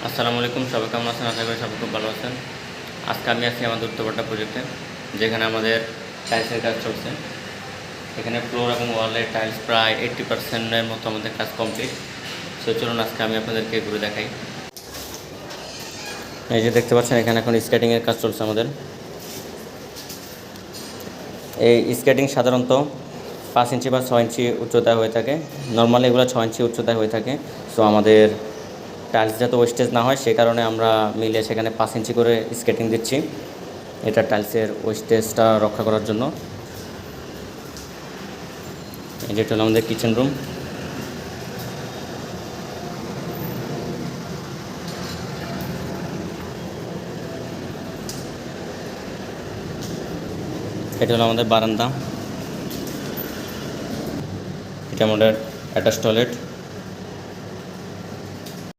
আসসালামু আলাইকুম, সবাই কেমন আছেন? আশা করি সবাই খুব ভালো আছেন। আজকে আমি আছি আমাদের উত্তরপাড়া প্রজেক্টে, যেখানে আমাদের টাইলসের কাজ চলছে। এখানে ফ্লোর এবং ওয়ালের টাইলস প্রায় 80% মতো আমাদের কাজ কমপ্লিট। সো চলুন আজকে আমি আপনাদেরকে ঘুরে দেখাই। এই যে দেখতে পাচ্ছেন, এখানে এখন স্কেটিংয়ের কাজ চলছে আমাদের। এই স্কেটিং সাধারণত 5 ইঞ্চি বা 6 ইঞ্চি উচ্চতায় হয়ে থাকে। নর্মালি এগুলো 6 ইঞ্চি উচ্চতায় হয়ে থাকে। সো আমাদের টাইলস যাতে ওয়েস্টেজ না হয়, সে কারণে আমরা মিলে সেখানে 5 ইঞ্চি করে স্কেটিং দিচ্ছি, এটা টাইলসের ওয়েস্টেজটা রক্ষা করার জন্য। যেটা হলো আমাদের কিচেন রুম। এটা হলো আমাদের বারান্দা। এটা আমাদের অ্যাটাচ টয়লেট।